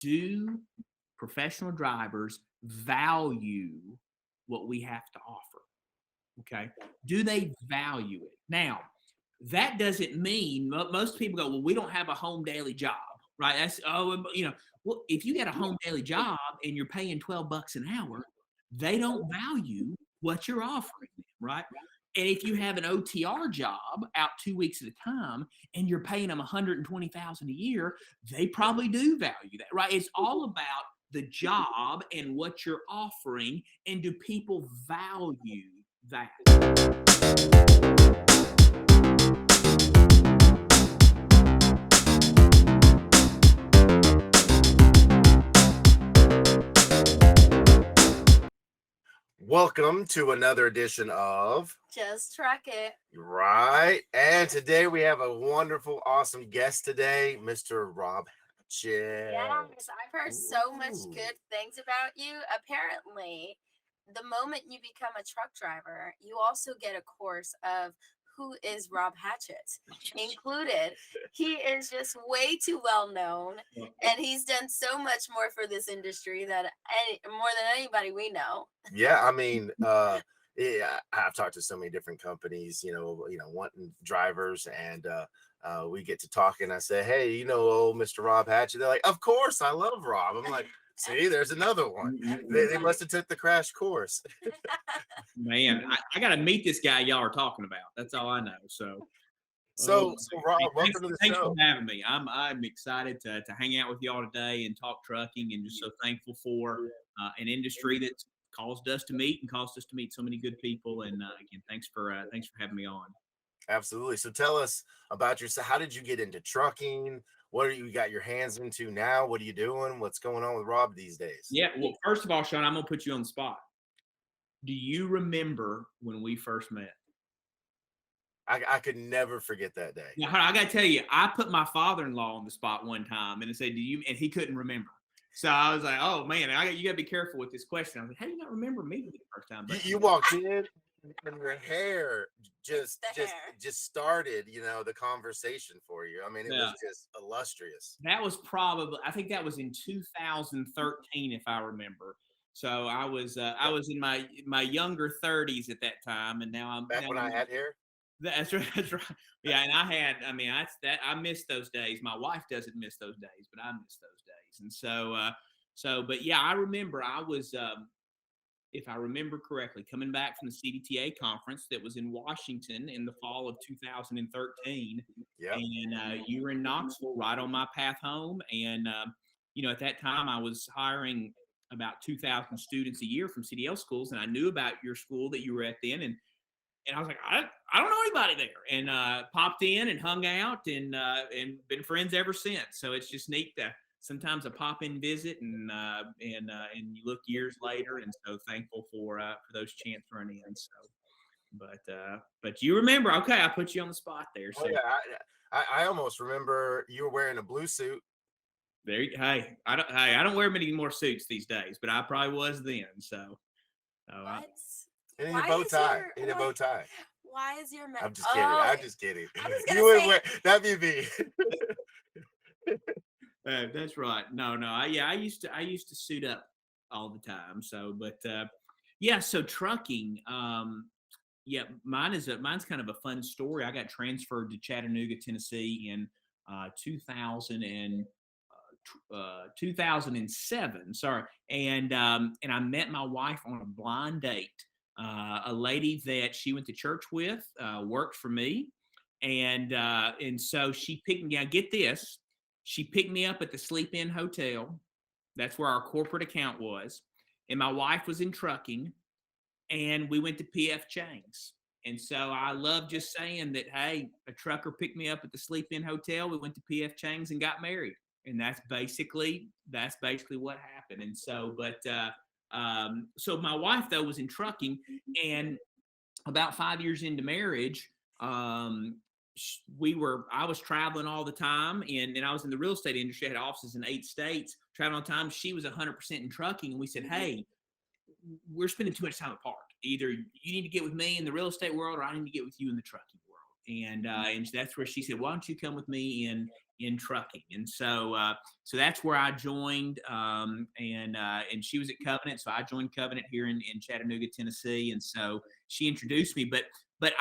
do professional drivers value what we have to offer? Okay. Do they value it? Now, that doesn't mean most people go, well, we don't have a home daily job, right? Well, if you got a home daily job and you're paying $12 an hour, they don't value what you're offering them, right? And if you have an OTR job out 2 weeks at a time and you're paying them 120,000 a year, they probably do value that, right? It's all about the job and what you're offering, and do people value that? Welcome to another edition of Just Truck It. Right. And today we have a wonderful, awesome guest today, Mr. Rob Hatchett. Yes, I've heard so much good things about you. Apparently, the moment you become a truck driver, you also get a course of who is Rob Hatchett included. He is just way too well known, and he's done so much more for this industry more than anybody we know. Yeah, I mean, yeah, I've talked to so many different companies, wanting drivers, and we get to talking. I say, hey, old Mr. Rob Hatchett. They're like, of course, I love Rob. I'm like, see, there's another one. They must have took the crash course. Man, I got to meet this guy y'all are talking about. That's all I know. So Rob, welcome to the thanks show. for having me. I'm excited to hang out with y'all today and talk trucking, and just so thankful for an industry that's caused us to meet and caused us to meet so many good people. And again, thanks for having me on. Absolutely. So tell us about yourself. How did you get into trucking? What are you got your hands into now? What are you doing? What's going on with Rob these days? Yeah. Well, first of all, Sean, I'm gonna put you on the spot. Do you remember when we first met? I could never forget that day. Now, I got to tell you, I put my father-in-law on the spot one time and I said, "Do you?" And he couldn't remember. So I was like, "Oh man, you got to be careful with this question." I was like, "How do you not remember me the first time?" But you walked in, and your hair just started, the conversation for you. I mean, it was just illustrious. That was probably, I think that was in 2013, if I remember. So I was in my younger 30s at that time, and now I'm back when I had hair. That's right. That's right. Yeah, and I miss those days. My wife doesn't miss those days, but I miss those days. And but yeah, I remember I was, if I remember correctly, coming back from the CDTA conference that was in Washington in the fall of 2013. Yeah. And you were in Knoxville, right on my path home. And at that time I was hiring about 2,000 students a year from CDL schools, and I knew about your school that you were at then, and I was like, I don't know anybody there, and popped in and hung out, and been friends ever since. So it's just neat to sometimes a pop in visit, and you look years later, and so thankful for those chance run ins. So, but you remember? Okay, I put you on the spot there. So. Oh, yeah, I almost remember you were wearing a blue suit. Hey, I don't wear many more suits these days, but I probably was then. So. What? In a bow tie. In a bow tie. Why is your I'm just kidding. I'm just kidding. You would wear that'd be me. That's right. No. I used to suit up all the time. So, but yeah. So trucking. Yeah, mine's kind of a fun story. I got transferred to Chattanooga, Tennessee in 2007. Sorry, and I met my wife on a blind date. A lady that she went to church with worked for me, and so she picked me. Now get this, she picked me up at the Sleep Inn Hotel. That's where our corporate account was, and my wife was in trucking, and we went to PF Chang's. And so I love just saying that, hey, a trucker picked me up at the Sleep Inn Hotel. We went to PF Chang's and got married, and that's basically what happened. And so, so my wife though was in trucking, and about 5 years into marriage, I was traveling all the time, and I was in the real estate industry. I had offices in 8 states, traveling all the time. She was 100% in trucking, and we said, hey, we're spending too much time apart. Either you need to get with me in the real estate world, or I need to get with you in the trucking world. And that's where she said, why don't you come with me in trucking. And so so that's where I joined. And she was at Covenant, so I joined Covenant here in Chattanooga, Tennessee. And so she introduced me, but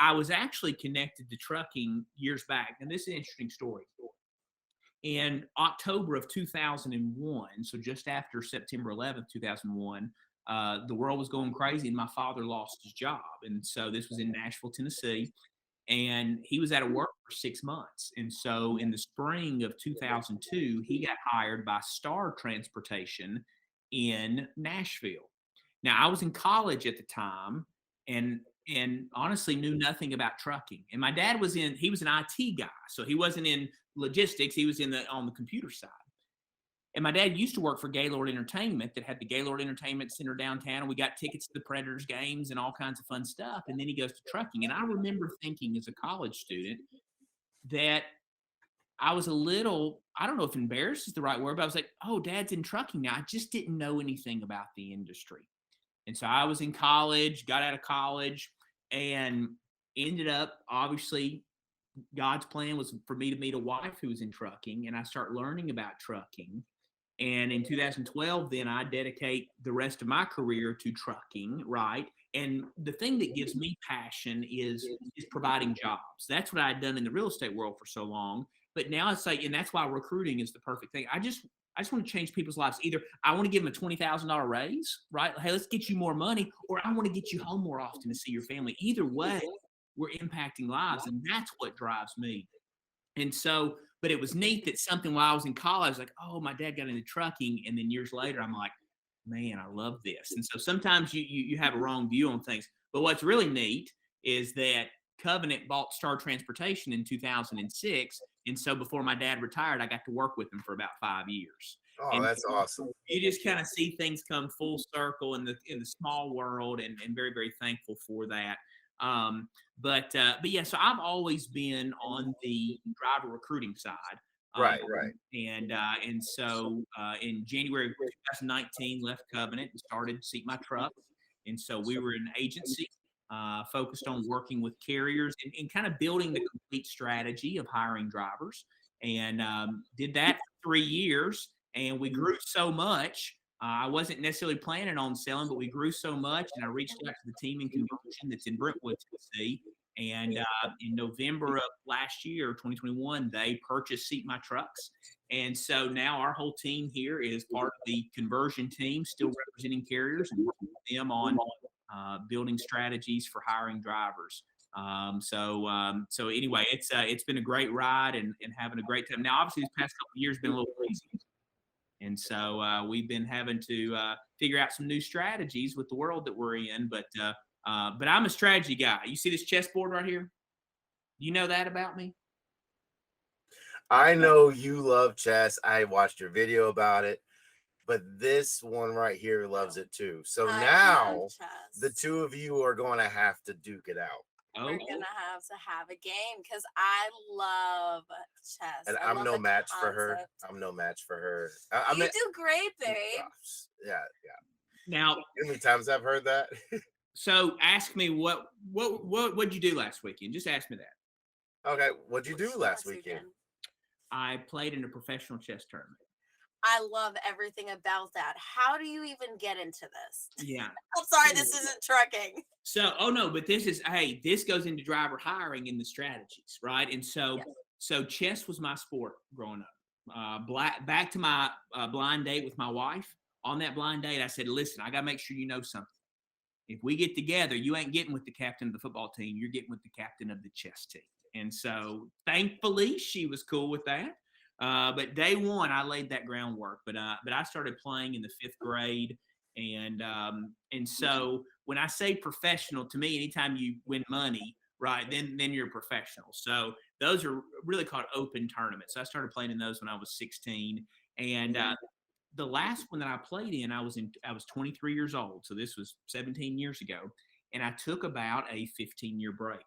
I was actually connected to trucking years back. And this is an interesting story. In October of 2001, so just after September 11th, 2001, the world was going crazy and my father lost his job. And so this was in Nashville, Tennessee, and he was out of work for 6 months. And so in the spring of 2002, he got hired by Star Transportation in Nashville. Now, I was in college at the time, and honestly knew nothing about trucking. And my dad he was an IT guy, so he wasn't in logistics, he was on the computer side. And my dad used to work for Gaylord Entertainment that had the Gaylord Entertainment Center downtown, and we got tickets to the Predators games and all kinds of fun stuff. And then he goes to trucking. And I remember thinking as a college student that I was a little, I don't know if embarrassed is the right word, but I was like, oh, Dad's in trucking now. I just didn't know anything about the industry. And so I was in college, got out of college, and ended up, obviously, God's plan was for me to meet a wife who was in trucking, and I start learning about trucking. And in 2012, then I dedicate the rest of my career to trucking, right? And the thing that gives me passion is providing jobs. That's what I had done in the real estate world for so long. But now it's like, and that's why recruiting is the perfect thing. I just want to change people's lives. Either I want to give them a $20,000 raise, right? Hey, let's get you more money, or I want to get you home more often to see your family. Either way, we're impacting lives, and that's what drives me. And so, but it was neat that something while I was in college, I was like, oh, my dad got into trucking. And then years later, I'm like, man, I love this. And so sometimes you have a wrong view on things. But what's really neat is that Covenant bought Star Transportation in 2006. And so before my dad retired, I got to work with him for about 5 years. Oh, And that's awesome. You just kind of see things come full circle in the small world, and very, very thankful for that. But yeah, so I've always been on the driver recruiting side. Right. And so in January of 2019, left Covenant and started Seat My Truck. And so we were an agency focused on working with carriers and kind of building the complete strategy of hiring drivers. And did that for 3 years. And we grew so much. I wasn't necessarily planning on selling, but we grew so much, and I reached out to the team in conversion that's in Brentwood, Tennessee. And in November of last year, 2021, they purchased Seat My Trucks. And so now our whole team here is part of the conversion team, still representing carriers and working with them on building strategies for hiring drivers. So anyway, it's been a great ride and having a great time. Now, obviously, this past couple of years been a little crazy. And so we've been having to figure out some new strategies with the world that we're in. But I'm a strategy guy. You see this chessboard right here? You know that about me? I know you love chess. I watched your video about it, but this one right here loves it too. So now the two of you are going to have to duke it out. We're gonna have a game because I love chess. And I'm no match for her. I'm no match for her. You do great, babe. Yeah. Now, how many times I've heard that? So ask me what'd you do last weekend? Just ask me that. Okay, what'd you do last weekend? I played in a professional chess tournament. I love everything about that. How do you even get into this? Yeah. I'm sorry, this isn't trucking. So, but this goes into driver hiring and the strategies, right? And so, yes. So chess was my sport growing up. Back to my blind date with my wife. On that blind date, I said, listen, I got to make sure you know something. If we get together, you ain't getting with the captain of the football team. You're getting with the captain of the chess team. And so thankfully she was cool with that. But day one, I laid that groundwork. But I started playing in the 5th grade, and so when I say professional, to me, anytime you win money, right, then you're a professional. So those are really called open tournaments. So I started playing in those when I was 16, and the last one that I played in, I was 23 years old. So this was 17 years ago, and I took about a 15-year break.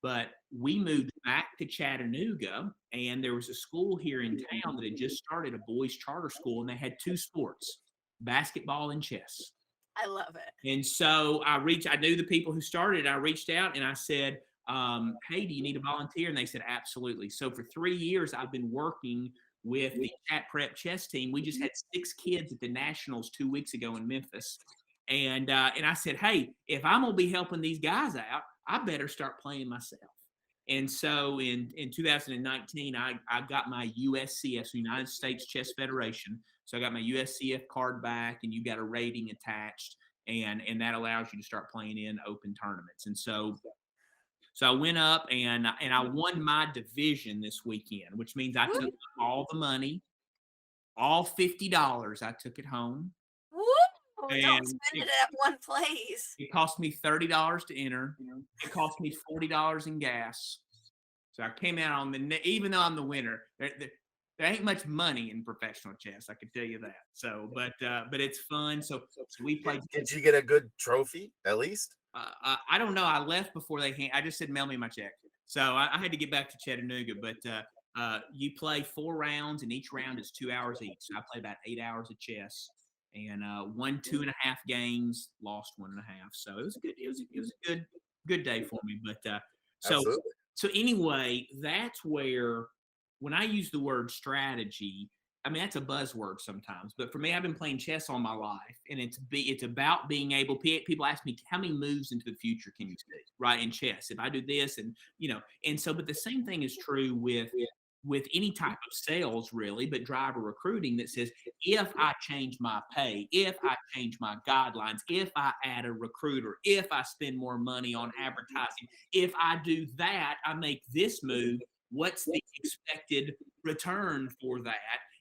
But we moved back to Chattanooga, and there was a school here in town that had just started a boys' charter school, and they had 2 sports, basketball and chess. I love it. And so I knew the people who started it. I reached out and I said, hey, do you need a volunteer? And they said, absolutely. So for 3 years, I've been working with the Chat Prep chess team. We just had 6 kids at the Nationals 2 weeks ago in Memphis. And I said, hey, if I'm going to be helping these guys out, I better start playing myself. And so in 2019, I got my USCF, United States Chess Federation. So I got my USCF card back, and you got a rating attached, and that allows you to start playing in open tournaments. And so I went up and I won my division this weekend, which means I took all the money, all $50. I took it home. Woo! And don't spend it at one place. It cost me $30 to enter. It cost me $40 in gas. So I came out on even though I'm the winner, there ain't much money in professional chess. I can tell you that. So, but it's fun. So we played. Did you get a good trophy at least? I don't know. I left before I just said mail me my check. So I had to get back to Chattanooga. But you play 4 rounds, and each round is 2 hours each. So I played about 8 hours of chess, and won 2.5 games, lost 1.5. So it was a good day for me. But so anyway, that's where when I use the word strategy, I mean, that's a buzzword sometimes, but for me, I've been playing chess all my life, and it's about being able. People ask me, how many moves into the future can you see, right, in chess? If I do this, and so, but the same thing is true with any type of sales, really, but driver recruiting that says, if I change my pay, if I change my guidelines, if I add a recruiter, if I spend more money on advertising, if I do that, I make this move. What's the expected return for that?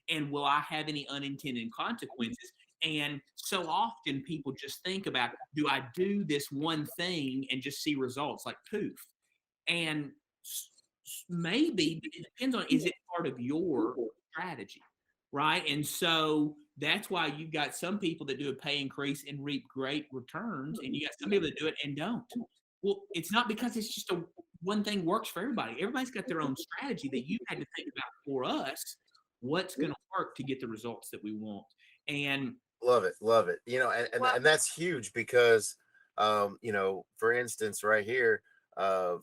And will I have any unintended consequences? And so often people just think about, do I do this one thing and just see results like poof? And maybe it depends on, is it part of your strategy, right? And so that's why you've got some people that do a pay increase and reap great returns, and you got some people that do it and don't. Well, it's not because it's just one thing works for everybody. Everybody's got their own strategy that you had to think about for us. What's going to work to get the results that we want? And love it. And that's huge because, for instance, right here, I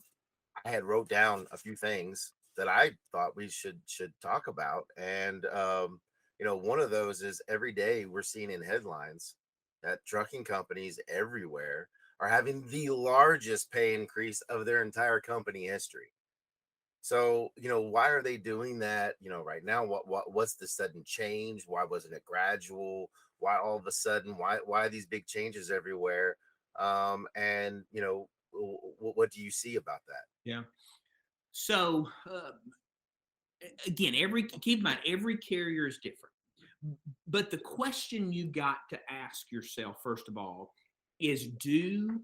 had wrote down a few things that I thought we should talk about, and one of those is every day we're seeing in headlines that trucking companies everywhere are having the largest pay increase of their entire company history. So, why are they doing that? Right now, what's the sudden change? Why wasn't it gradual? Why all of a sudden? Why these big changes everywhere? And what do you see about that? Yeah. So again, keep in mind, every carrier is different. But the question you got to ask yourself, first of all, is, do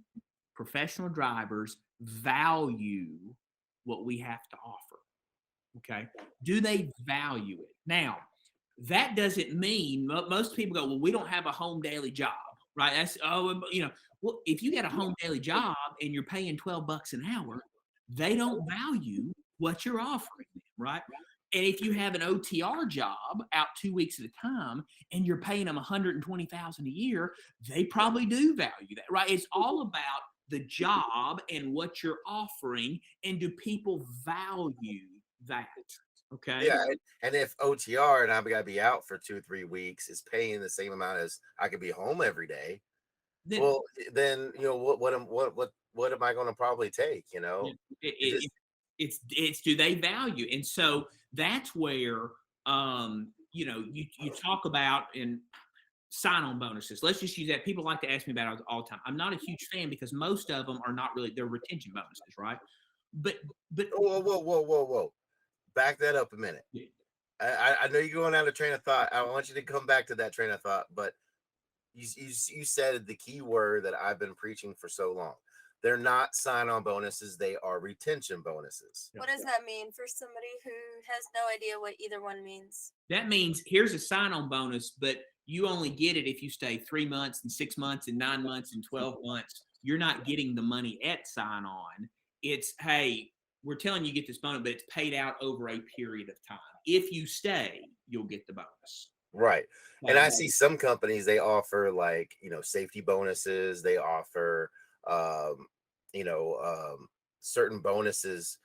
professional drivers value what we have to offer? Okay. Do they value it? Now, that doesn't mean most people go, well, we don't have a home daily job, right? That's, well, if you got a home daily job and you're paying $12 an hour, they don't value what you're offering them, right? And if you have an OTR job out 2 weeks at a time and you're paying them $120,000 a year, they probably do value that, right? It's all about the job and what you're offering, and do people value that? Okay. Yeah, and if OTR and I'm gonna be out for 2-3 weeks is paying the same amount as I could be home every day, then what am I going to probably take? It's do they value? And so that's where you talk about in sign-on bonuses. Let's just use that. People like to ask me about it all the time. I'm not a huge fan because most of them are not really, they're retention bonuses, right? But whoa. Back that up a minute. Yeah. I know you're going out of train of thought. I want you to come back to that train of thought, but you said the key word that I've been preaching for so long. They're not sign-on bonuses, they are retention bonuses. What does that mean for somebody who has no idea what either one means? That means here's a sign-on bonus, but you only get it if you stay 3 months and 6 months and 9 months and 12 months. You're not getting the money at sign-on. It's, hey, we're telling you get this bonus, but it's paid out over a period of time. If you stay, you'll get the bonus. Right. And I see some companies, they offer like, safety bonuses. They offer, certain bonuses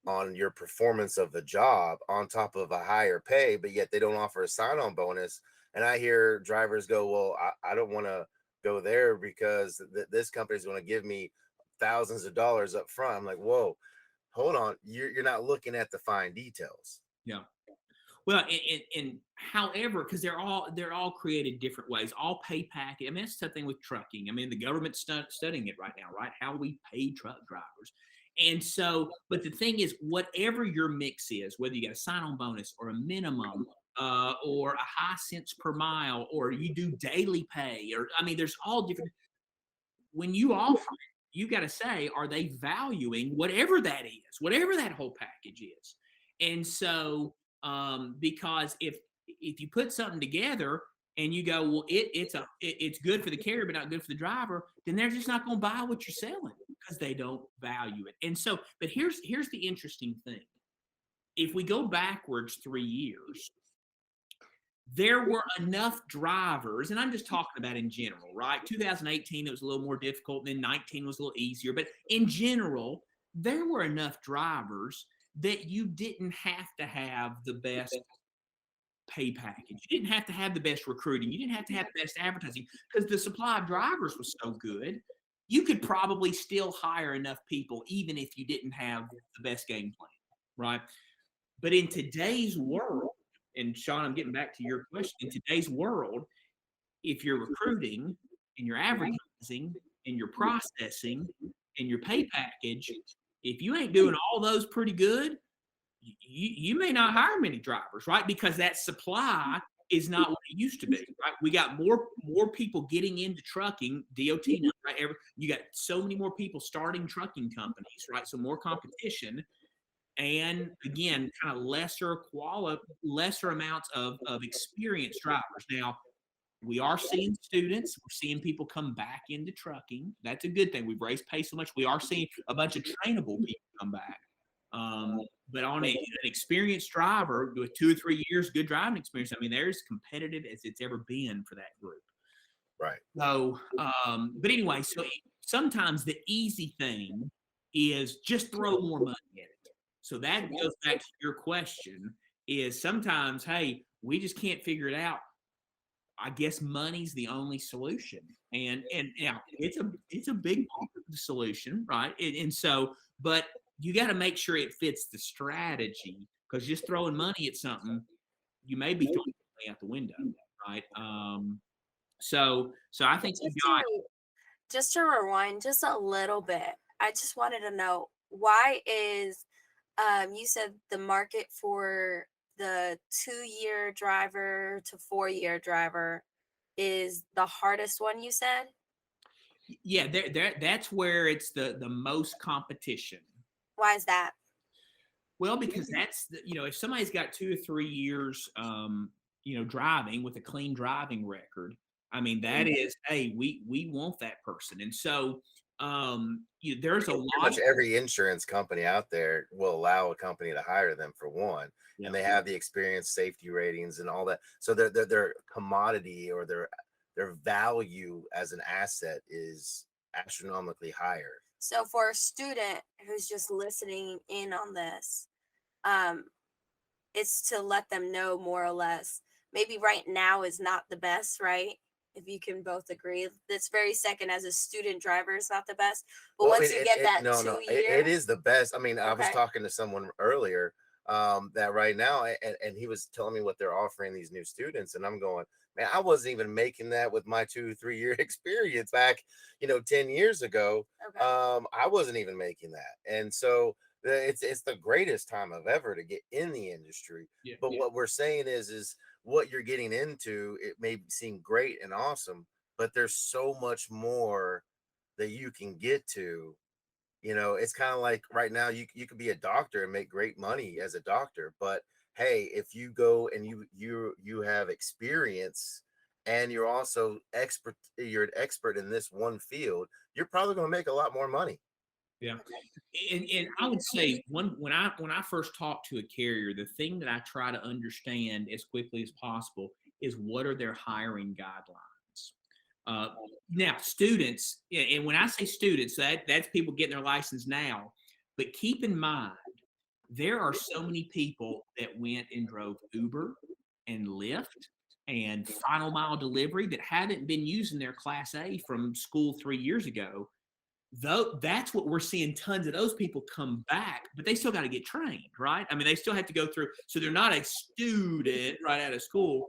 on your performance of the job on top of a higher pay, but yet they don't offer a sign-on bonus. And I hear drivers go, well, I don't want to go there because this company is going to give me thousands of dollars up front. I'm like, whoa, hold on. You're not looking at the fine details. Yeah. Well, and however, because they're all created different ways, all pay package. I mean, that's something with trucking. I mean, the government's studying it right now, right? How we pay truck drivers. And so, but the thing is, whatever your mix is, whether you got a sign-on bonus or a minimum, or a high cents per mile, or you do daily pay, or I mean, there's all different. When you offer it, you got to say, are they valuing whatever that is, whatever that whole package is? And so, because if you put something together and you go, well, it's good for the carrier but not good for the driver, then they're just not going to buy what you're selling because they don't value it. And so, but here's the interesting thing: if we go backwards 3 years, there were enough drivers, and I'm just talking about in general, right? 2018 it was a little more difficult, then 19 was a little easier, but in general, there were enough drivers that you didn't have to have the best pay package. You didn't have to have the best recruiting. You didn't have to have the best advertising because the supply of drivers was so good. You could probably still hire enough people even if you didn't have the best game plan, right? But in today's world, and Sean, I'm getting back to your question, in today's world, if you're recruiting and you're advertising and you're processing and your pay package, if you ain't doing all those pretty good, you may not hire many drivers, right? Because that supply is not what it used to be, right? We got more people getting into trucking, DOT, right? You got so many more people starting trucking companies, right? So more competition, and again, kind of lesser amounts of experienced drivers. Now, we are seeing students, we're seeing people come back into trucking. That's a good thing. We've raised pay so much. We are seeing a bunch of trainable people come back. But on an experienced driver with 2 or 3 years good driving experience, I mean, they're as competitive as it's ever been for that group. Right. So, but anyway, so sometimes the easy thing is just throw more money at it. So that goes back to your question: is sometimes, hey, we just can't figure it out. I guess money's the only solution, and yeah, it's a big part of the solution, right? And so, but you got to make sure it fits the strategy, because just throwing money at something, you may be throwing money out the window, right? So I think you got. Just to rewind just a little bit, I just wanted to know, why is you said the market for the 2-year driver to 4-year driver is the hardest one, you said? Yeah, that's where it's the most competition. Why is that? Well, because that's if somebody's got 2 or 3 years, driving with a clean driving record, I mean, that is, hey, we want that person, and so there's a lot. Pretty much every insurance company out there will allow a company to hire them for one, and they have the experience, safety ratings, and all that. So their commodity or their value as an asset is astronomically higher. So for a student who's just listening in on this, it's to let them know more or less. Maybe right now is not the best, right? If you can both agree, this very second as a student driver is not the best. But Well, once you get that no, 2 it year, is the best. I mean, I was okay. talking to someone earlier that right now, and he was telling me what they're offering these new students, and I'm going, man, I wasn't even making that with my 2-3 year experience back, 10 years ago. Okay. I wasn't even making that, and so it's the greatest time of ever to get in the industry. Yeah, but what we're saying is what you're getting into. It may seem great and awesome, but there's so much more that you can get to. It's kind of like right now you could be a doctor and make great money as a doctor, but hey, if you go and you have experience and you're also you're an expert in this one field, you're probably going to make a lot more money. Yeah, and I would say when I first talk to a carrier, the thing that I try to understand as quickly as possible is what are their hiring guidelines. Now, students, and when I say students, that's people getting their license now. But keep in mind, there are so many people that went and drove Uber and Lyft and final mile delivery that haven't been using their Class A from school 3 years ago. Though that's what we're seeing, tons of those people come back, but they still got to get trained, right? I mean, they still have to go through. So they're not a student right out of school,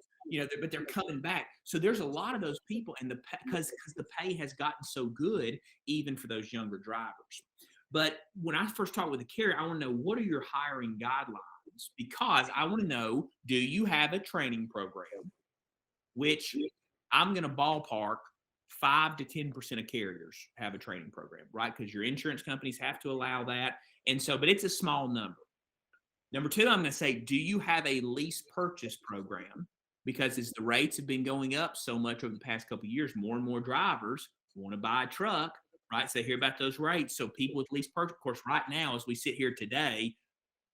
but they're coming back. So there's a lot of those people, and because the pay has gotten so good, even for those younger drivers. But when I first talk with a carrier, I want to know, what are your hiring guidelines? Because I want to know, do you have a training program? Which I'm going to ballpark 5 to 10% of carriers have a training program, right? Because your insurance companies have to allow that. And so, but it's a small number. Number two, I'm going to say, do you have a lease purchase program? Because as the rates have been going up so much over the past couple of years, more and more drivers want to buy a truck, right? So they hear about those rates. So people with lease purchase, of course, right now, as we sit here today,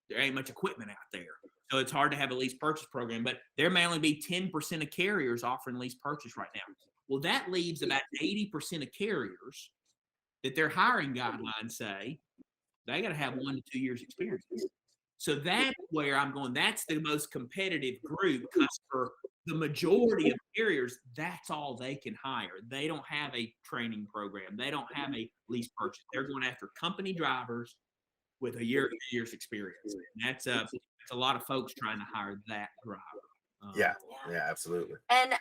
there ain't much equipment out there. So it's hard to have a lease purchase program, but there may only be 10% of carriers offering lease purchase right now. Well, that leaves about 80% of carriers that their hiring guidelines say they got to have 1 to 2 years experience. So that's where I'm going. That's the most competitive group, because for the majority of carriers, that's all they can hire. They don't have a training program. They don't have a lease purchase. They're going after company drivers with a year's experience. And that's a lot of folks trying to hire that driver. Yeah, absolutely. And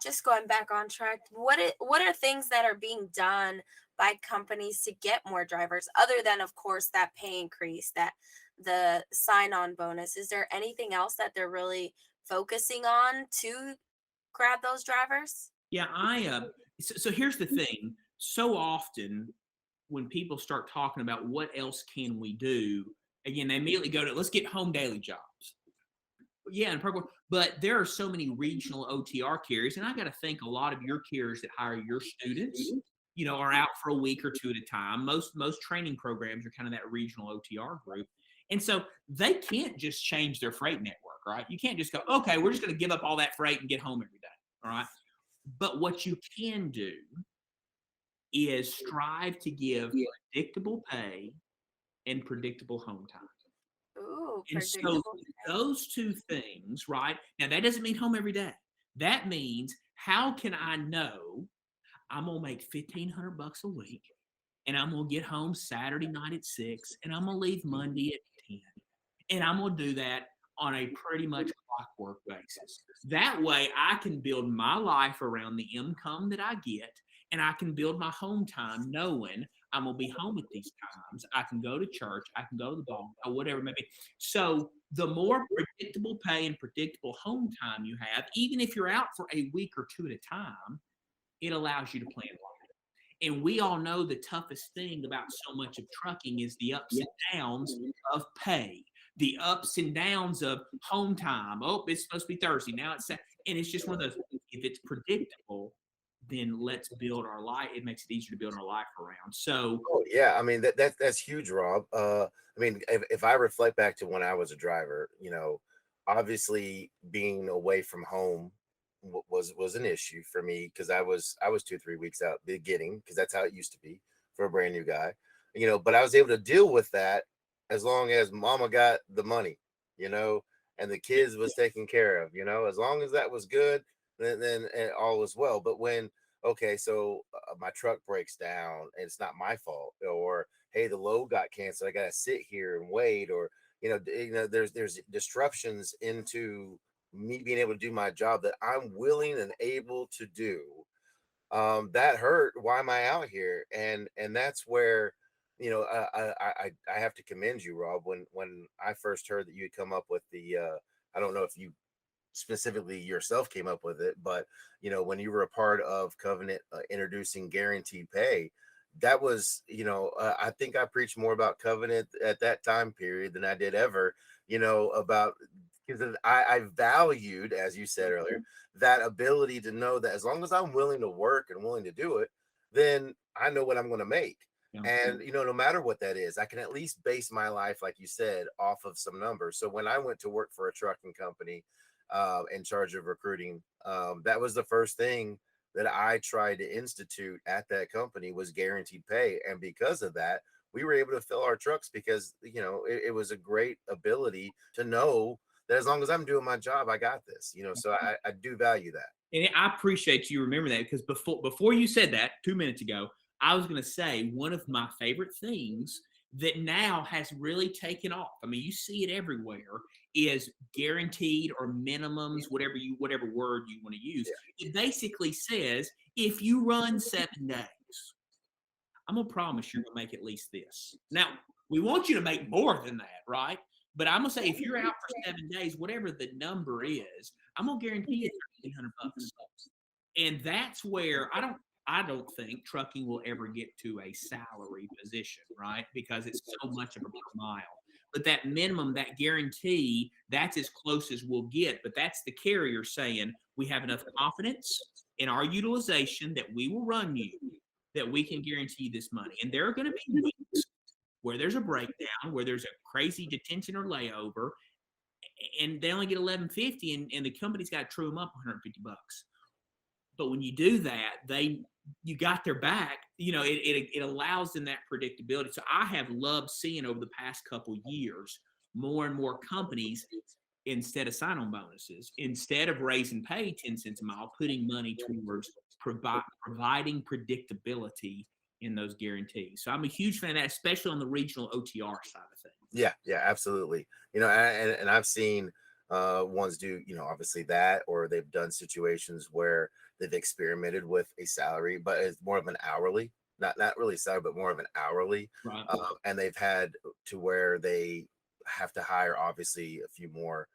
just going back on track, what are things that are being done by companies to get more drivers, other than, of course, that pay increase, that the sign-on bonus? Is there anything else that they're really focusing on to grab those drivers? Yeah, so here's the thing. So often when people start talking about what else can we do, again, they immediately go to, let's get home daily jobs. Yeah, and but there are so many regional OTR carriers, and I got to think a lot of your carriers that hire your students, are out for a week or two at a time. Most training programs are kind of that regional OTR group, and so they can't just change their freight network, right? You can't just go, okay, we're just going to give up all that freight and get home every day, all right? But what you can do is strive to give predictable pay and predictable home time. Ooh, And so those two things, right? Now, that doesn't mean home every day. That means, how can I know I'm going to make $1,500 a week, and I'm going to get home Saturday night at 6, and I'm going to leave Monday at 10, and I'm going to do that on a pretty much clockwork basis. That way I can build my life around the income that I get, and I can build my home time knowing I'm going to be home at these times. I can go to church. I can go to the ball, or whatever it may be. So the more predictable pay and predictable home time you have, even if you're out for a week or two at a time, it allows you to plan life. And we all know the toughest thing about so much of trucking is the ups and downs of pay, the ups and downs of home time. Oh, it's supposed to be Thursday. Now it's Saturday. And it's just one of those, if it's predictable, then let's build our life. It makes it easier to build our life around. So, yeah, I mean, that's huge, Rob. I mean, if I reflect back to when I was a driver, obviously being away from home was an issue for me, because I was 2-3 weeks out beginning, because that's how it used to be for a brand new guy, but I was able to deal with that as long as mama got the money, and the kids was taken care of, as long as that was good, then all was well. But when, okay, so my truck breaks down and it's not my fault, or hey, the load got canceled, I gotta sit here and wait, or there's disruptions into me being able to do my job that I'm willing and able to do, that hurt. Why am I out here? And that's where, I have to commend you, Rob. When I first heard that you had come up with the, I don't know if you specifically yourself came up with it, but when you were a part of Covenant introducing guaranteed pay, that was, I think I preached more about Covenant at that time period than I did ever, about, because I valued, as you said earlier, that ability to know that as long as I'm willing to work and willing to do it, then I know what I'm going to make. yeah. And, no matter what that is, I can at least base my life, like you said, off of some numbers. So when I went to work for a trucking company, in charge of recruiting, that was the first thing that I tried to institute at that company, was guaranteed pay. And because of that, we were able to fill our trucks because, you know, it was a great ability to know that as long as I'm doing my job, I got this, you know. So I do value that. And I appreciate you remember that, because before you said that 2 minutes ago, I was going to say one of my favorite things that now has really taken off. I mean, you see it everywhere, is guaranteed or minimums, whatever word you want to use. Yeah. It basically says if you run 7 days, I'm gonna promise you're gonna make at least this. Now, we want you to make more than that, right? But I'm gonna say if you're out for 7 days, whatever the number is, I'm gonna guarantee you $1,300. And that's where I don't think trucking will ever get to a salary position, right? Because it's so much of a per mile. But that minimum, that guarantee, that's as close as we'll get. But that's the carrier saying we have enough confidence in our utilization that we will run you, that we can guarantee this money. And there are going to be weeks where there's a breakdown, where there's a crazy detention or layover, and they only get 1150, and the company's got to true them up $150. But when you do that, you got their back. You know, it allows them that predictability. So I have loved seeing over the past couple years more and more companies, instead of sign-on bonuses, instead of raising pay 10 cents a mile, putting money towards providing predictability in those guarantees. So I'm a huge fan of that, especially on the regional OTR side of things. Yeah, absolutely. You know, and I've seen ones do, you know, obviously that, or they've done situations where they've experimented with a salary, but it's more of an hourly, not really salary, but more of an hourly. Right. And they've had to where they have to hire obviously a few more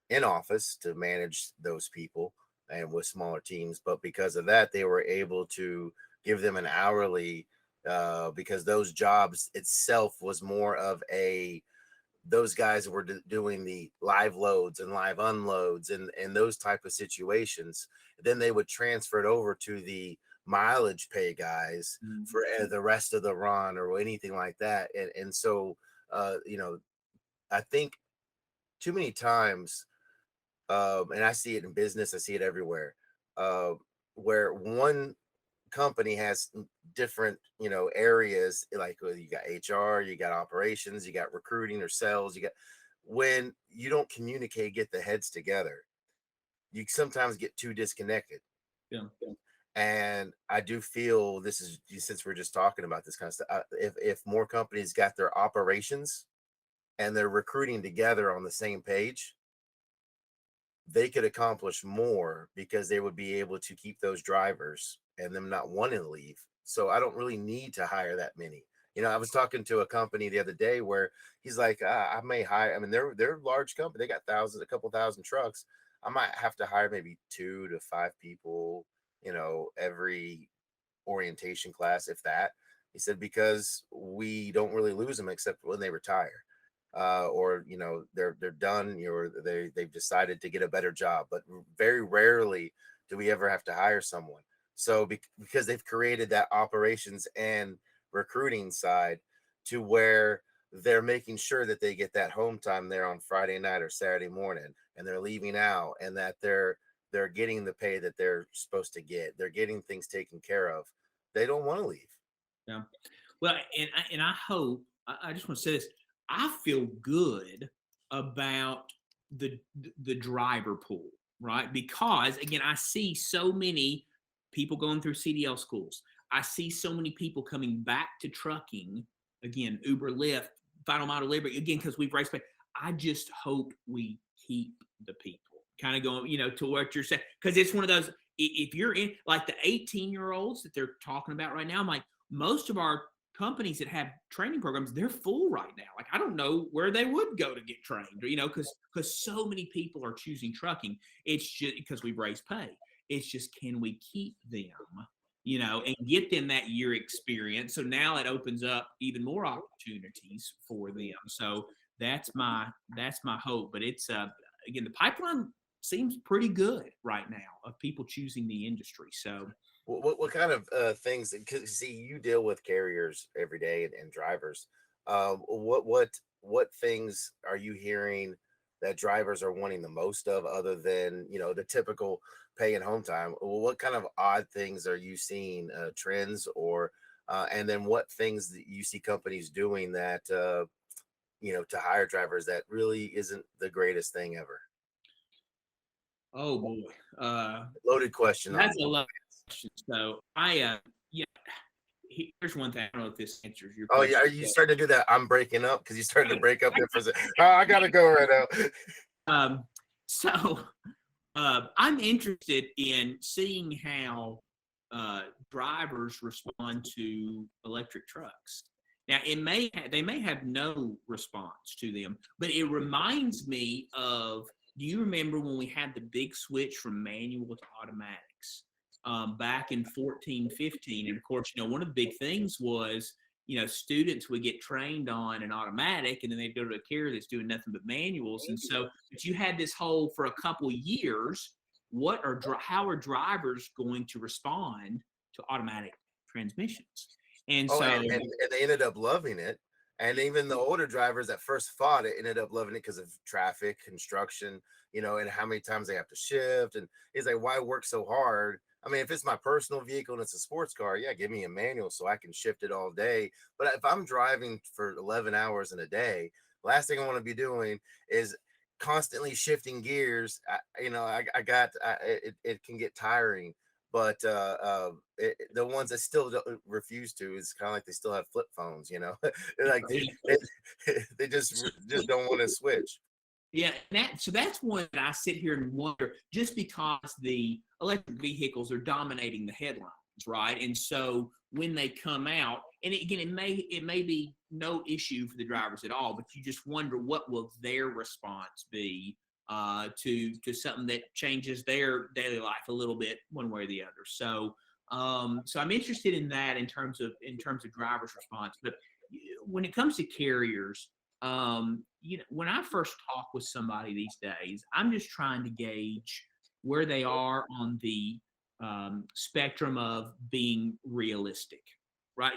in office to manage those people and with smaller teams. But because of that, they were able to give them an hourly because those jobs itself was more of a, those guys were doing the live loads and live unloads and those type of situations. Then they would transfer it over to the mileage pay guys for the rest of the run or anything like that. And so, you know, I think too many times, and I see it in business, I see it everywhere, where one company has different, you know, areas, like you got HR, you got operations, you got recruiting or sales, you got, when you don't communicate, get the heads together, you sometimes get too disconnected. Yeah. And I do feel this is, since we're just talking about this kind of stuff, if more companies got their operations and their recruiting together on the same page, they could accomplish more because they would be able to keep those drivers and them not wanting to leave. So I don't really need to hire that many. You know, I was talking to a company the other day where he's like, I may hire, I mean, they're a large company. They got thousands, a couple thousand trucks. I might have to hire maybe 2 to 5 people, you know, every orientation class, if that. He said, because we don't really lose them except when they retire. Or, you know, they're done, or they've decided to get a better job, but very rarely do we ever have to hire someone. So because they've created that operations and recruiting side to where they're making sure that they get that home time there on Friday night or Saturday morning, and they're leaving out, and that they're getting the pay that they're supposed to get. They're getting things taken care of. They don't want to leave. Yeah. Well, and I hope, I just want to say this. I feel good about the driver pool, right? Because again, I see so many people going through CDL schools. I see so many people coming back to trucking, again, Uber, Lyft, Final Mile Delivery, again, because we've raised pay. I just hope we keep the people kind of going, you know, to what you're saying. Because it's one of those, if you're in like the 18-year-olds that they're talking about right now, I'm like, most of our companies that have training programs, they're full right now. Like, I don't know where they would go to get trained, you know, because so many people are choosing trucking. It's just because we've raised pay. It's just, can we keep them, you know, and get them that year experience? So now it opens up even more opportunities for them. So that's my hope. But it's again, the pipeline seems pretty good right now of people choosing the industry. So What kind of things? Because see, you deal with carriers every day and drivers. What things are you hearing that drivers are wanting the most of, other than, you know, the typical pay and home time? What kind of odd things are you seeing, trends, or and then what things that you see companies doing that to hire drivers that really isn't the greatest thing ever. Oh boy, Loaded question on that's a lot of questions. So yeah, here's one thing. I don't know if this answers your Oh question. yeah, are you starting to do that? I'm breaking up because you started to break up there for a second. Oh, I gotta go right now. So I'm interested in seeing how drivers respond to electric trucks. Now, they may have no response to them, but it reminds me of. Do you remember when we had the big switch from manual to automatics back in 14, 15? And of course, one of the big things was students would get trained on an automatic and then they'd go to a carrier that's doing nothing but manuals. And so, but you had this whole, for a couple years, how are drivers going to respond to automatic transmissions? And Oh, so, and they ended up loving it. And even the older drivers that first fought it ended up loving it because of traffic, construction, and how many times they have to shift. And it's like, why work so hard? I mean, if it's my personal vehicle and it's a sports car, yeah, give me a manual so I can shift it all day. But if I'm driving for 11 hours in a day, last thing I want to be doing is constantly shifting gears. It can get tiring. But the ones that still refuse to is kind of like they still have flip phones, They're like they just don't want to switch. yeah, so that's one that I sit here and wonder, just because the electric vehicles are dominating the headlines, right? And so when they come out, and again, it may be no issue for the drivers at all, but you just wonder what will their response be to something that changes their daily life a little bit one way or the other. So so I'm interested in that in terms of drivers' response. But when it comes to carriers, when I first talk with somebody these days, I'm just trying to gauge where they are on the spectrum of being realistic, right?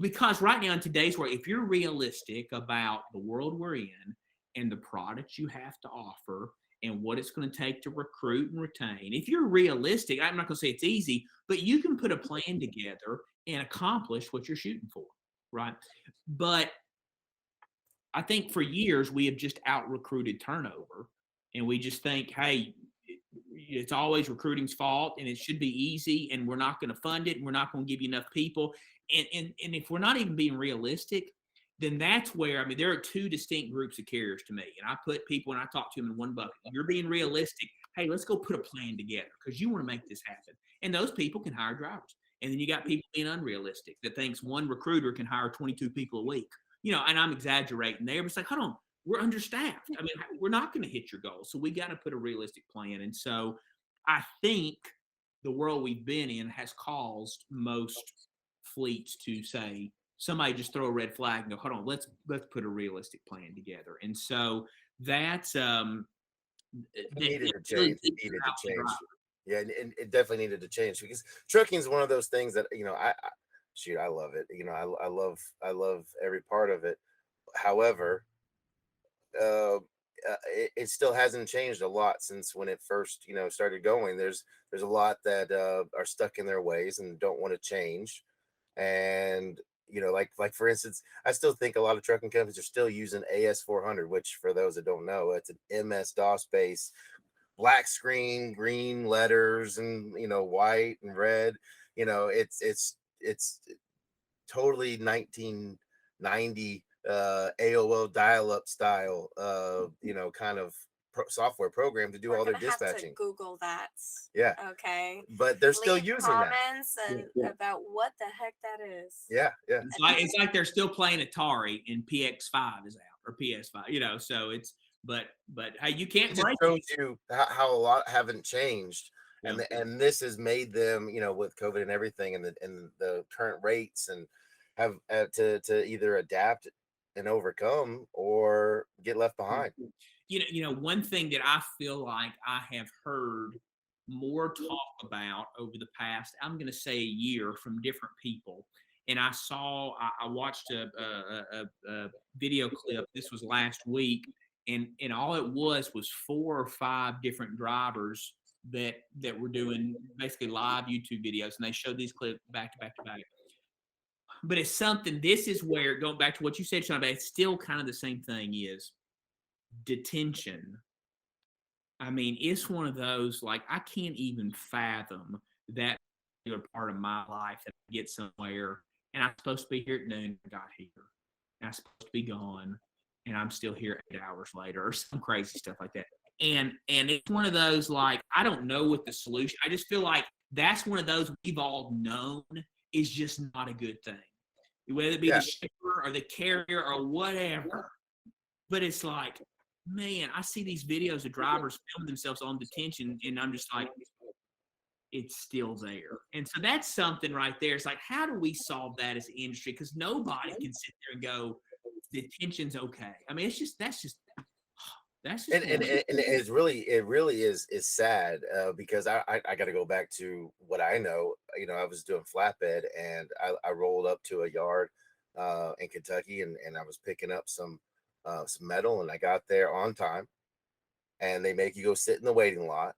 Because right now in today's world, if you're realistic about the world we're in and the products you have to offer and what it's going to take to recruit and retain, if you're realistic, I'm not going to say it's easy, but you can put a plan together and accomplish what you're shooting for, right? But I think for years we have just out recruited turnover, and we just think, hey, it's always recruiting's fault and it should be easy and we're not going to fund it and we're not going to give you enough people. And if we're not even being realistic, then that's where, I mean, there are two distinct groups of carriers to me. And I put people, and I talk to them in one bucket. You're being realistic. Hey, let's go put a plan together because you want to make this happen. And those people can hire drivers. And then you got people being unrealistic that thinks one recruiter can hire 22 people a week. And I'm exaggerating there, but it's like, hold on, we're understaffed. I mean, we're not going to hit your goals. So we got to put a realistic plan. And so I think the world we've been in has caused most fleets to say, somebody just throw a red flag and go, hold on, let's put a realistic plan together. And so that's It needed to change. It needed to change. Yeah, and it definitely needed to change because trucking is one of those things that I love it. I love every part of it. However, it still hasn't changed a lot since when it first started going. There's a lot that are stuck in their ways and don't want to change. And like for instance, I still think a lot of trucking companies are still using AS400, which for those that don't know, it's an MS-DOS base, black screen, green letters, and white and red. It's totally 1990 AOL dial-up style kind of software program to do all their dispatching. Have to Google that. Yeah. Okay. But they're still using comments that. and about what the heck that is. Yeah, yeah. It's like they're still playing Atari and PX5 is out, or PS5. So it's but hey, you can't. It just shows you how a lot haven't changed. Yeah. And this has made them, with COVID and everything, and the current rates, and have to either adapt and overcome or get left behind. One thing that I feel like I have heard more talk about over the past, I'm going to say a year, from different people. And I watched a video clip. This was last week, and all it was 4 or 5 different drivers that were doing basically live YouTube videos, and they showed these clips back to back to back. but it's something. This is where, going back to what you said, Sean, but it's still kind of the same thing. Is detention. I mean, it's one of those, like, I can't even fathom that particular part of my life that I get somewhere and I'm supposed to be here at noon. I got here and I'm supposed to be gone and I'm still here 8 hours later or some crazy stuff like that. And it's one of those, like, I don't know what the solution. I just feel like that's one of those we've all known is just not a good thing, whether it be the Yeah. shipper or the carrier or whatever. But it's like, man, I see these videos of drivers filming themselves on detention, and I'm just like, it's still there. And so that's something right there. It's like, how do we solve that as an industry? Because nobody can sit there and go, detention's okay. I mean, it's just that's just And it's really, it really is sad, because I got to go back to what I know. You know, I was doing flatbed, and I rolled up to a yard in Kentucky, and I was picking up some metal, and I got there on time, and they make you go sit in the waiting lot,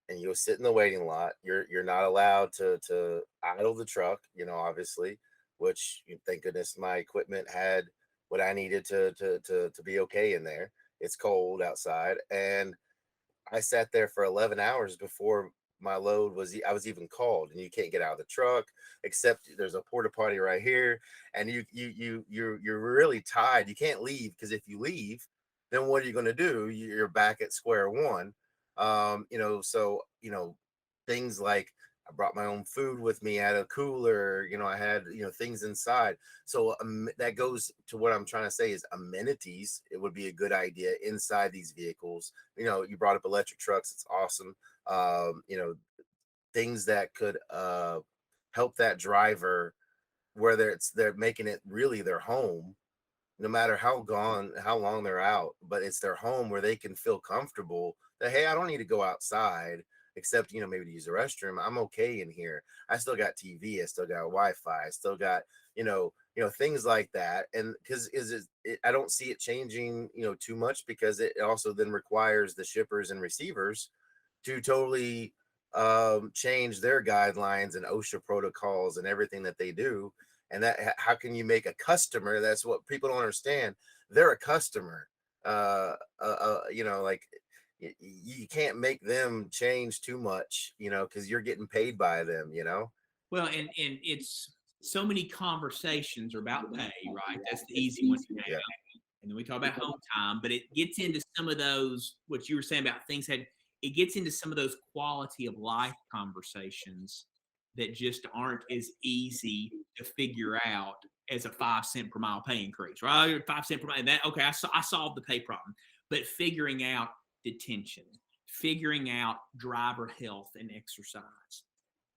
and you go sit in the waiting lot. You're not allowed to idle the truck, you know, obviously, which, thank goodness my equipment had what I needed to be okay in there. It's cold outside, and I sat there for 11 hours before my load was I was even called. And you can't get out of the truck except there's a porta potty right here, and you're really tied. You can't leave, because if you leave, then what are you going to do? You're back at square one. You know, so, you know, things like, I brought my own food with me. I had a cooler, you know, I had, you know, things inside. So that goes to what I'm trying to say is amenities. It would be a good idea inside these vehicles. You know, you brought up electric trucks. It's awesome. You know, things that could help that driver, whether they're making it really their home, no matter how long they're out, but it's their home where they can feel comfortable that, hey, I don't need to go outside, except, you know, maybe to use the restroom. I'm okay in here. I still got TV. I still got Wi-Fi. I still got, things like that. And because I don't see it changing, you know, too much, because it also then requires the shippers and receivers to totally change their guidelines and OSHA protocols and everything that they do. And that, how can you make a customer? That's what people don't understand. They're a customer. You know, like, you can't make them change too much, you know, because you're getting paid by them, you know. well, and it's so many conversations are about pay, right? That's the easy one to Yeah. have. And then we talk about home time, but it gets into some of those, what you were saying about things had, it gets into some of those quality of life conversations that just aren't as easy to figure out as a 5 cent per mile pay increase, right? 5 cent per mile. And that, okay, I solved the pay problem, but figuring out detention, figuring out driver health and exercise,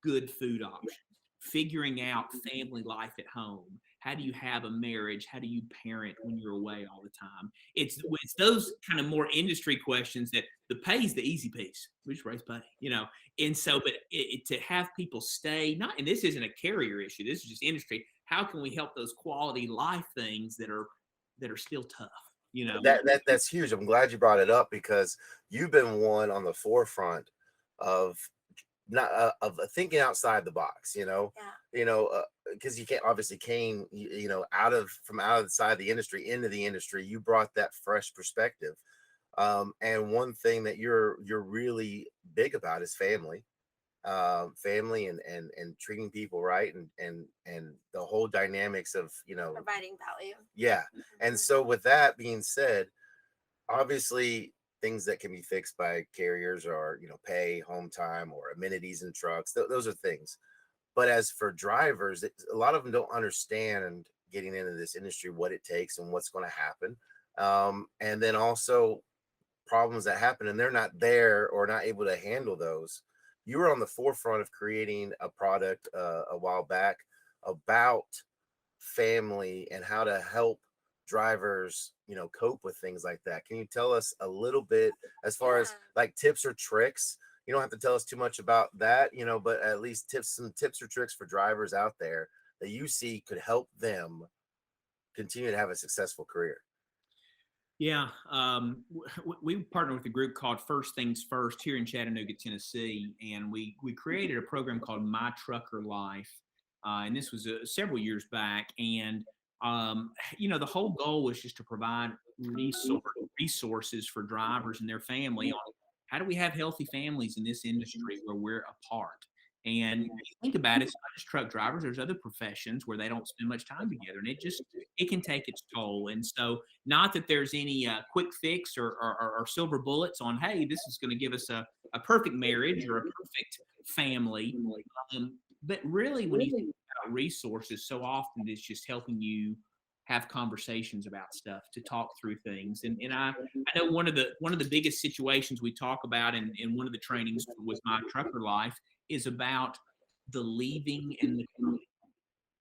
good food options, figuring out family life at home. How do you have a marriage? How do you parent when you're away all the time? It's those kind of more industry questions that the pay is the easy piece. We just raise pay, you know. And so, but to have people stay, not, and this isn't a carrier issue. This is just industry. How can we help those quality life things that are still tough? You know, That's huge. I'm glad you brought it up, because you've been one on the forefront of not of thinking outside the box, you know. Yeah. You know, because you can't obviously came, you know, out of the industry into the industry. You brought that fresh perspective. And one thing that you're really big about is family. Family, and treating people right, and the whole dynamics of, you know, Providing value. yeah. And so, with that being said, obviously things that can be fixed by carriers are, you know, pay, home time, or amenities in trucks. Those are things. But as for drivers, a lot of them don't understand, getting into this industry, what it takes and what's going to happen. And then also problems that happen, and they're not there or not able to handle those. You were on the forefront of creating a product a while back about family and how to help drivers, you know, cope with things like that. Can you tell us a little bit, as far as like tips or tricks? You don't have to tell us too much about that, you know, but at least some tips or tricks for drivers out there that you see could help them continue to have a successful career. yeah. We partnered with a group called First Things First here in Chattanooga, Tennessee, and we created a program called My Trucker Life. and this was several years back. And the whole goal was just to provide resources for drivers and their family on how do we have healthy families in this industry where we're apart. And you think about it, it's not just truck drivers. There's other professions where they don't spend much time together, and it can take its toll. And so, not that there's any quick fix or silver bullets on, hey, this is going to give us a perfect marriage or a perfect family. But really, when you think about resources, so often it's just helping you have conversations about stuff, to talk through things. And I know one of the biggest situations we talk about in one of the trainings with my trucker life is about the leaving and the coming.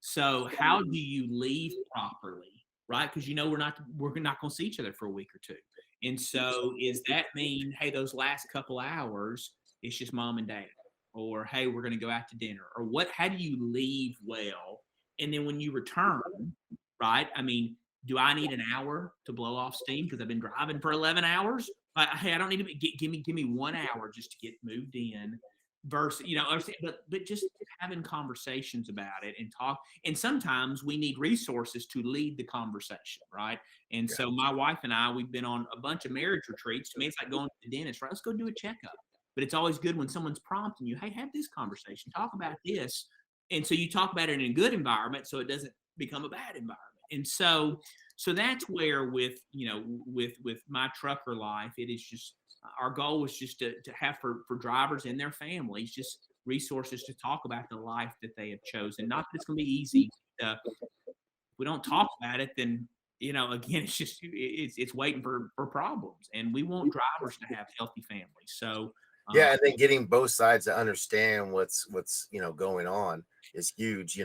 So how do you leave properly, right? Because we're not going to see each other for a week or two. And so is that mean, hey, those last couple hours, it's just mom and dad, or hey, we're going to go out to dinner, or what? How do you leave well? And then when you return, right? I mean, do I need an hour to blow off steam because I've been driving for 11 hours? Hey, I don't need to give me 1 hour just to get moved in. Versus, but just having conversations about it and talk. And sometimes we need resources to lead the conversation, right? And so my wife and I, we've been on a bunch of marriage retreats. To me, it's like going to the dentist, right? Let's go do a checkup. But it's always good when someone's prompting you, hey, have this conversation, talk about this. And so you talk about it in a good environment so it doesn't become a bad environment. And so that's where with my trucker life, it is just our goal was just to have for drivers and their families just resources to talk about the life that they have chosen. Not that it's going to be easy. If we don't talk about it, then again, it's just it's waiting for problems. And we want drivers to have healthy families. So yeah, and then getting both sides to understand what's going on is huge.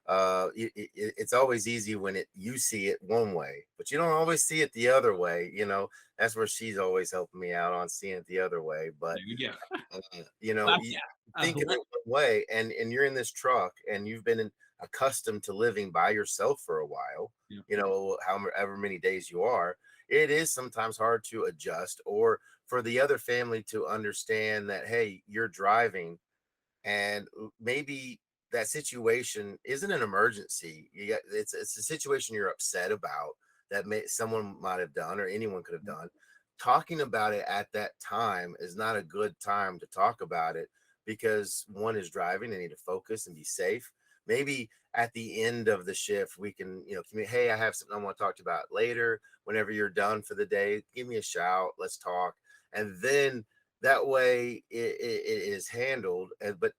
It's always easy when you see it one way, but you don't always see it the other way. That's where she's always helping me out on seeing it the other way. But there you go. you think of it one way, and you're in this truck, and you've been accustomed to living by yourself for a while. However many days you are, it is sometimes hard to adjust, or for the other family to understand that, hey, you're driving, and maybe that situation isn't an emergency. It's a situation you're upset about that someone might have done, or anyone could have done. Talking about it at that time is not a good time to talk about it, because one is driving, they need to focus and be safe. Maybe at the end of the shift, we can, hey, I have something I want to talk about later. Whenever you're done for the day, give me a shout. Let's talk. And then that way it is handled. But,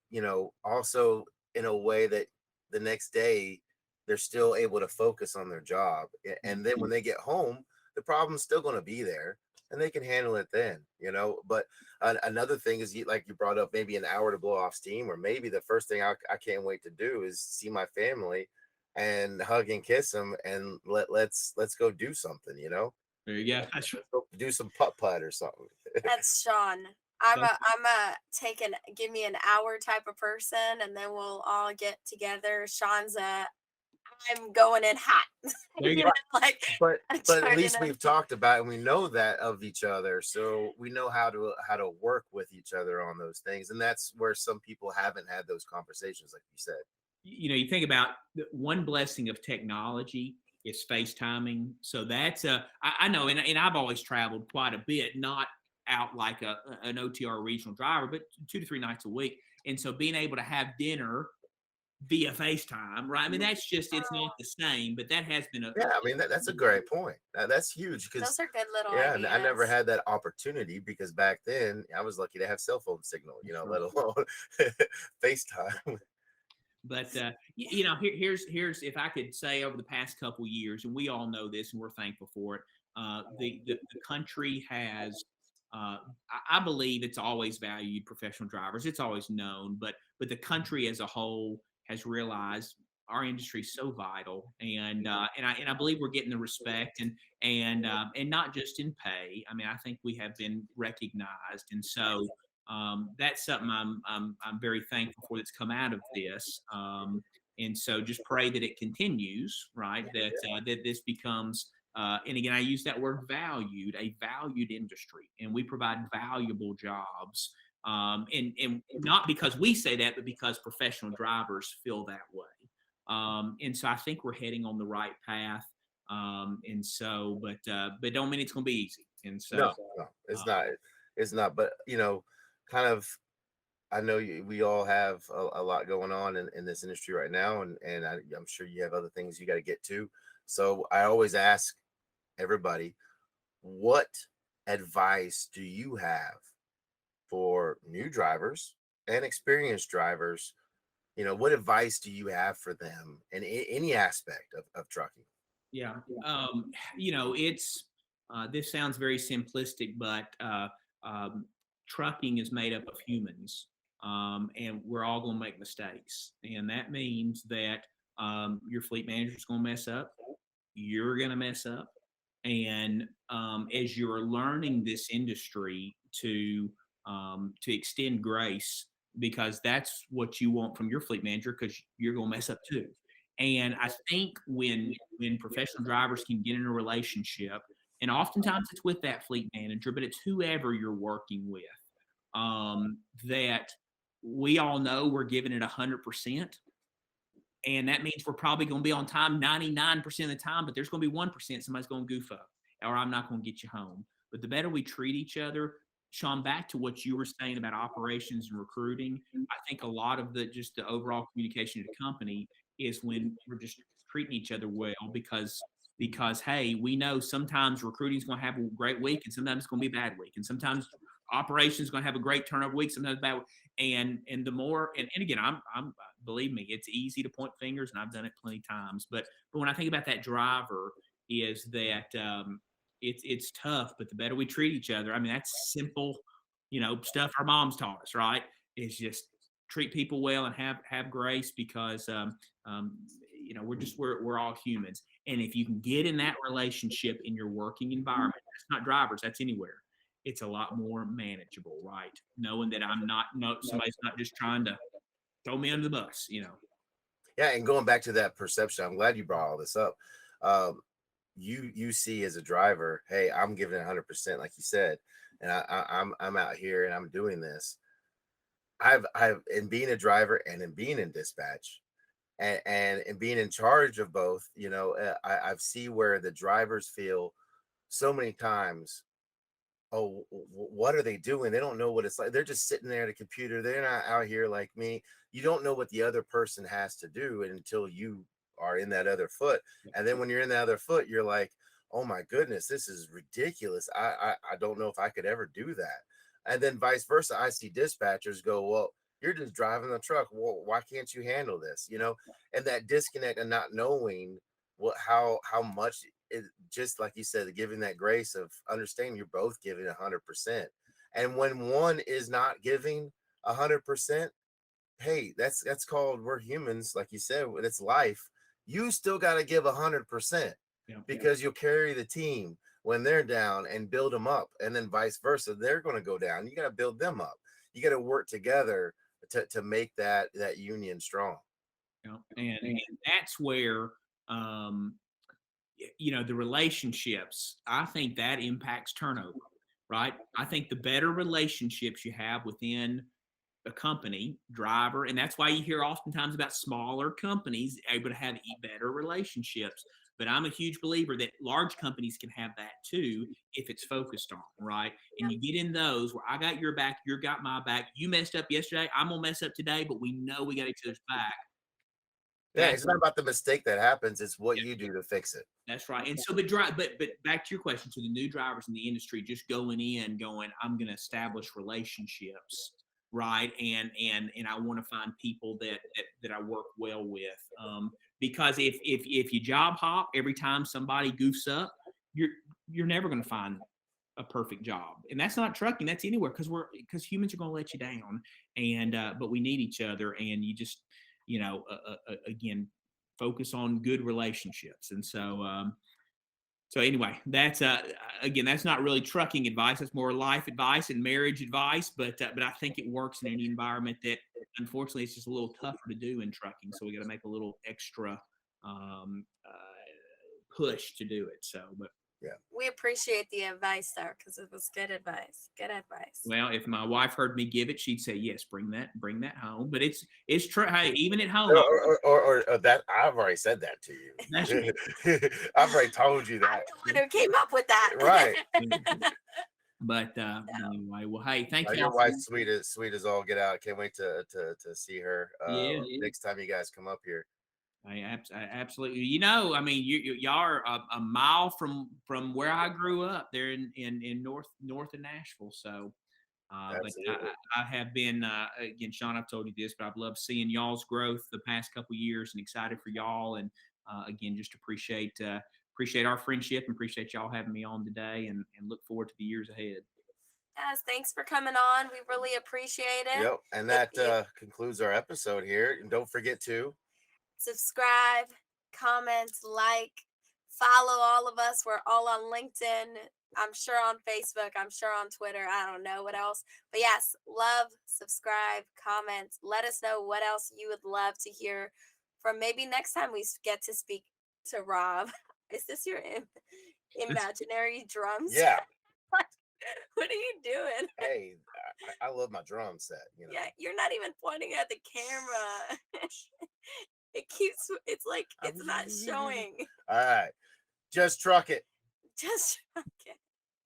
also in a way that the next day they're still able to focus on their job. And then when they get home, the problem's still going to be there, and they can handle it then. But another thing is, like you brought up, maybe an hour to blow off steam, or maybe the first thing I can't wait to do is see my family and hug and kiss them, and let's go do something. There you go. Do some putt or something. That's Sean. I'm a give me an hour type of person, and then we'll all get together. Sean's I'm going in hot. There you go. But at least we've talked about it, and we know that of each other, so we know how to work with each other on those things. And that's where some people haven't had those conversations, like you said. You think about one blessing of technology is FaceTiming. So that's I know, and I've always traveled quite a bit, not out like an OTR regional driver, but 2 to 3 nights a week. And so being able to have dinner via FaceTime, right? I mean, it's not the same, but that has been I mean, that's a great point. That's huge, because those are good little ideas. I never had that opportunity, because back then I was lucky to have cell phone signal, let alone FaceTime. But here's if I could say, over the past couple years, and we all know this, and we're thankful for it. The country has, I believe, it's always valued professional drivers. It's always known, but the country as a whole has realized our industry is so vital, and I believe we're getting the respect, and not just in pay. I mean, I think we have been recognized, and so. That's something I'm very thankful for that's come out of this. And so just pray that it continues, right? That this becomes, and again, I use that word valued, a valued industry, and we provide valuable jobs. And not because we say that, but because professional drivers feel that way. And so I think we're heading on the right path. And so, but don't mean it's going to be easy. And so, No, it's not. It's not. But kind of. I know we all have a lot going on in this industry right now, and I'm sure you have other things you got to get to. So I always ask everybody, what advice do you have for new drivers and experienced drivers? What advice do you have for them in any aspect of trucking? yeah, it's this sounds very simplistic, but um, trucking is made up of humans, and we're all going to make mistakes, and that means that your fleet manager is going to mess up, you're going to mess up, and as you're learning this industry to extend grace, because that's what you want from your fleet manager, because you're going to mess up too. And I think when professional drivers can get in a relationship, and oftentimes it's with that fleet manager, but it's whoever you're working with, that we all know we're giving it 100%. And that means we're probably going to be on time 99% of the time, but there's going to be 1% somebody's going to goof up, or I'm not going to get you home. But the better we treat each other, Sean, back to what you were saying about operations and recruiting, I think a lot of just the overall communication of the company is when we're just treating each other well, because hey, we know sometimes recruiting is going to have a great week, and sometimes it's going to be a bad week, and sometimes operations is going to have a great turnover week, sometimes bad week. And the more, and again, I'm believe me, it's easy to point fingers, and I've done it plenty of times. But when I think about that driver, is that it's tough, but the better we treat each other. I mean, that's simple, stuff our moms taught us, right? Is just treat people well and have grace, because we're all humans. And if you can get in that relationship in your working environment, that's not drivers, that's anywhere. It's a lot more manageable, right? Knowing that somebody's not just trying to throw me under the bus. Yeah, and going back to that perception, I'm glad you brought all this up. You see as a driver, hey, I'm giving it 100%, like you said, and I'm out here and I'm doing this. I've in being a driver and in being in dispatch, and in being in charge of both, I've see where the drivers feel so many times, oh, what are they doing? They don't know what it's like. They're just sitting there at a computer. They're not out here like me. You don't know what the other person has to do until you are in that other foot. And then when you're in the other foot, you're like, oh my goodness, this is ridiculous. I don't know if I could ever do that. And then vice versa. I see dispatchers go, well, you're just driving the truck. Well, why can't you handle this? And that disconnect and not knowing how much it, just like you said, giving that grace of understanding you're both giving 100%. And when one is not giving 100%, hey, that's called, we're humans, like you said, it's life. You still got to give 100%, because you'll carry the team when they're down and build them up, and then vice versa, they're going to go down. You got to build them up. You got to work together to make that union strong. And that's where the relationships, I think that impacts turnover, right? I think the better relationships you have within a company, driver, and that's why you hear oftentimes about smaller companies able to have better relationships. But I'm a huge believer that large companies can have that too if it's focused on, right? And you get in those where I got your back, you got my back. You messed up yesterday, I'm gonna mess up today, but we know we got each other's back. Yeah, it's not about the mistake that happens, it's what you do to fix it. That's right. And so, but back to your question, to the new drivers in the industry, just going, I'm going to establish relationships, right? And I want to find people that I work well with, because if you job hop every time somebody goofs up, you're never going to find a perfect job. And that's not trucking, that's anywhere, because humans are going to let you down, and but we need each other, and you just again, focus on good relationships. And so anyway, that's again, that's not really trucking advice, that's more life advice and marriage advice, but I think it works in any environment that unfortunately it's just a little tougher to do in trucking, so we got to make a little extra push to do it. So but We appreciate the advice, though, because it was good advice. Good advice. Well, if my wife heard me give it, she'd say, "Yes, bring that home." But it's true. Hey, even at home, Or that I've already said that to That's you. I've already told you I'm that. the one who came up with that. Right. but anyway, well, hey, thank you. Your wife's sweet as all get out. Can't wait to see her Yeah. next time you guys come up here. Absolutely. You know, I mean, y'all are a mile from where I grew up there in north of Nashville. So, but I have been again, Sean. I've told you this, but I've loved seeing y'all's growth the past couple of years, and excited for y'all. And again, just appreciate our friendship and appreciate y'all having me on today, and look forward to the years ahead. Yes, thanks for coming on. We really appreciate it. Yep, and that concludes our episode here. And don't forget to subscribe, comment, like, follow all of us. We're all on LinkedIn. I'm sure on Facebook. I'm sure on Twitter. I don't know what else. But yes, love, subscribe, comment. Let us know what else you would love to hear from maybe next time we get to speak to Rob. Is this your imaginary drums? Yeah. What are you doing? Hey, I love my drum set. You know. Yeah, you're not even pointing at the camera. It's like it's not showing. All right. Just truck it. Just truck it.